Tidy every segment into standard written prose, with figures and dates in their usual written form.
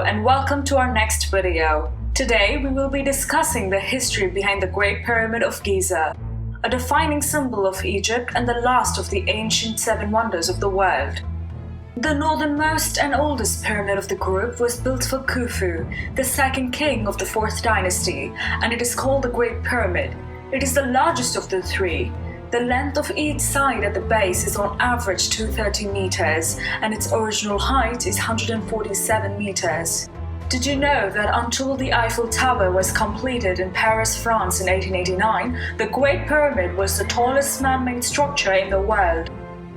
and welcome to our next video. Today we will be discussing the history behind the Great Pyramid of Giza, a defining symbol of Egypt and the last of the ancient seven wonders of the world. The northernmost and oldest pyramid of the group was built for Khufu, the second king of the 4th dynasty, and it is called the Great Pyramid. It is the largest of the three. The length of each side at the base is on average 230 meters, and its original height is 147 meters. Did you know that until the Eiffel Tower was completed in Paris, France in 1889, the Great Pyramid was the tallest man-made structure in the world?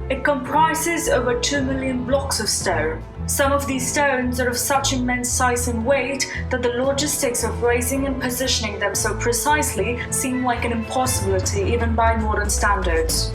It comprises over 2 million blocks of stone. Some of these stones are of such immense size and weight that the logistics of raising and positioning them so precisely seem like an impossibility even by modern standards.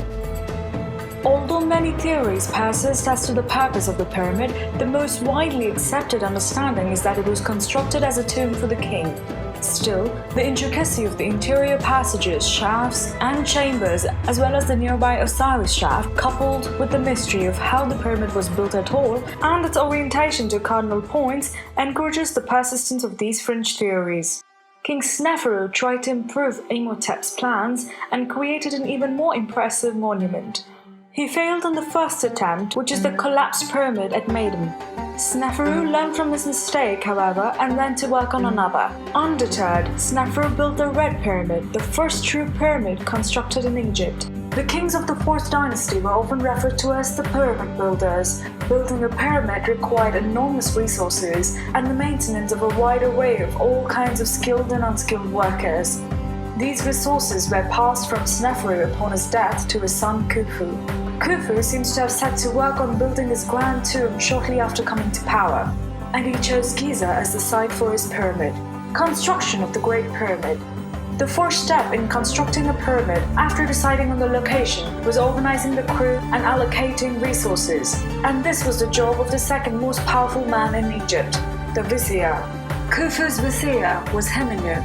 Although many theories persist as to the purpose of the pyramid, the most widely accepted understanding is that it was constructed as a tomb for the king. Still, the intricacy of the interior passages, shafts, and chambers, as well as the nearby Osiris shaft, coupled with the mystery of how the pyramid was built at all and its orientation to cardinal points, encourages the persistence of these fringe theories. King Sneferu tried to improve Imhotep's plans and created an even more impressive monument. He failed on the first attempt, which is the collapsed pyramid at Maiden. Sneferu learned from his mistake, however, and went to work on another. Undeterred, Sneferu built the Red Pyramid, the first true pyramid constructed in Egypt. The kings of the 4th dynasty were often referred to as the pyramid builders. Building a pyramid required enormous resources and the maintenance of a wide array of all kinds of skilled and unskilled workers. These resources were passed from Sneferu upon his death to his son Khufu. Khufu seems to have set to work on building his grand tomb shortly after coming to power, and he chose Giza as the site for his pyramid. Construction of the Great Pyramid. The first step in constructing a pyramid, after deciding on the location, was organizing the crew and allocating resources, and this was the job of the second most powerful man in Egypt, the vizier. Khufu's vizier was Hemenu.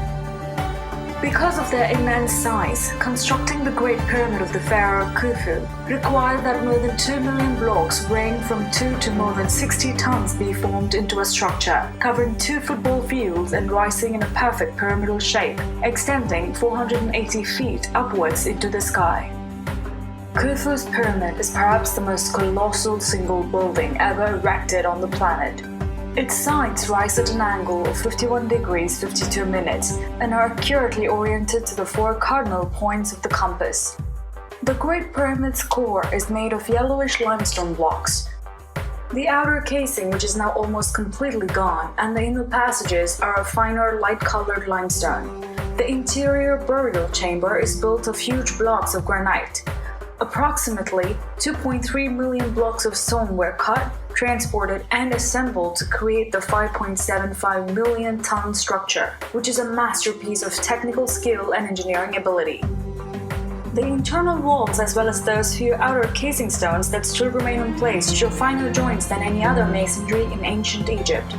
Because of their immense size, constructing the Great Pyramid of the Pharaoh Khufu required that more than 2 million blocks weighing from 2 to more than 60 tons be formed into a structure, covering 2 football fields and rising in a perfect pyramidal shape, extending 480 feet upwards into the sky. Khufu's pyramid is perhaps the most colossal single building ever erected on the planet. Its sides rise at an angle of 51 degrees 52 minutes and are accurately oriented to the 4 cardinal points of the compass. The Great Pyramid's core is made of yellowish limestone blocks. The outer casing, which is now almost completely gone, and the inner passages are of finer light-colored limestone. The interior burial chamber is built of huge blocks of granite. Approximately 2.3 million blocks of stone were cut, transported, and assembled to create the 5.75 million ton structure, which is a masterpiece of technical skill and engineering ability. The internal walls, as well as those few outer casing stones that still remain in place, show finer joints than any other masonry in ancient Egypt.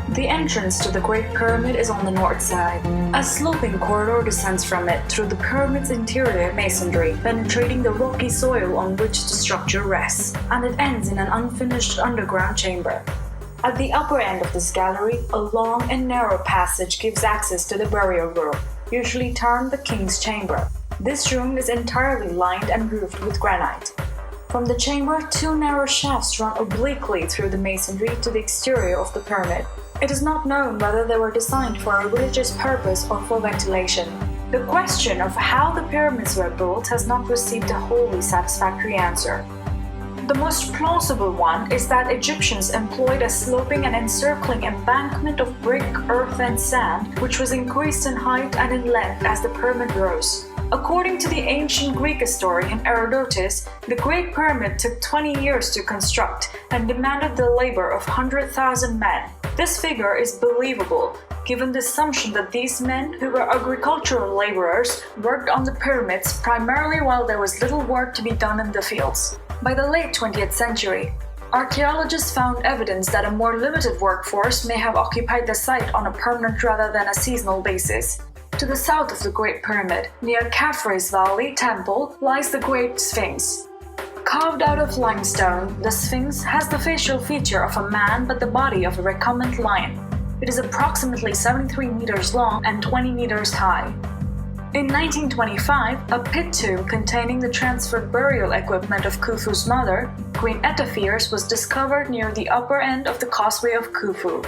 The entrance to the Great Pyramid is on the north side. A sloping corridor descends from it through the pyramid's interior masonry, penetrating the rocky soil on which the structure rests, and it ends in an unfinished underground chamber. At the upper end of this gallery, a long and narrow passage gives access to the burial room, usually termed the King's Chamber. This room is entirely lined and roofed with granite. From the chamber, 2 narrow shafts run obliquely through the masonry to the exterior of the pyramid. It is not known whether they were designed for a religious purpose or for ventilation. The question of how the pyramids were built has not received a wholly satisfactory answer. The most plausible one is that Egyptians employed a sloping and encircling embankment of brick, earth, and sand, which was increased in height and in length as the pyramid rose. According to the ancient Greek historian Herodotus, the Great Pyramid took 20 years to construct and demanded the labor of 100,000 men. This figure is believable, given the assumption that these men, who were agricultural laborers, worked on the pyramids primarily while there was little work to be done in the fields. By the late 20th century, archaeologists found evidence that a more limited workforce may have occupied the site on a permanent rather than a seasonal basis. To the south of the Great Pyramid, near Khafre's Valley Temple, lies the Great Sphinx. Carved out of limestone, the Sphinx has the facial feature of a man but the body of a recumbent lion. It is approximately 73 meters long and 20 meters high. In 1925, a pit tomb containing the transferred burial equipment of Khufu's mother, Queen Etepheres, was discovered near the upper end of the Causeway of Khufu.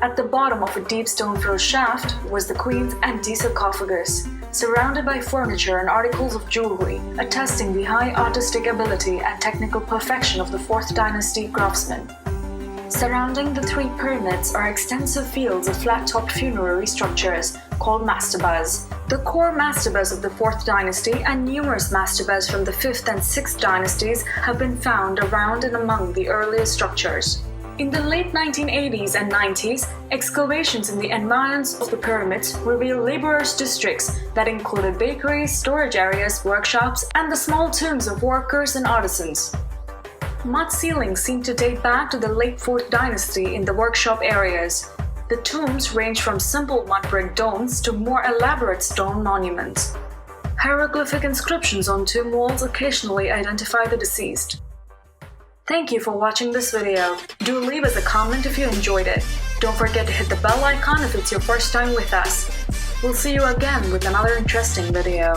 At the bottom of a deep stone-filled shaft was the queen's empty sarcophagus, surrounded by furniture and articles of jewelry, attesting the high artistic ability and technical perfection of the 4th dynasty craftsmen. Surrounding the 3 pyramids are extensive fields of flat-topped funerary structures called mastabas. The core mastabas of the 4th dynasty and numerous mastabas from the 5th and 6th dynasties have been found around and among the earliest structures. In the late 1980s and 90s, excavations in the environs of the pyramids revealed laborers' districts that included bakeries, storage areas, workshops, and the small tombs of workers and artisans. Mud ceilings seem to date back to the late 4th dynasty in the workshop areas. The tombs range from simple mud brick domes to more elaborate stone monuments. Hieroglyphic inscriptions on tomb walls occasionally identify the deceased. Thank you for watching this video. Do leave us a comment if you enjoyed it. Don't forget to hit the bell icon if it's your first time with us. We'll see you again with another interesting video.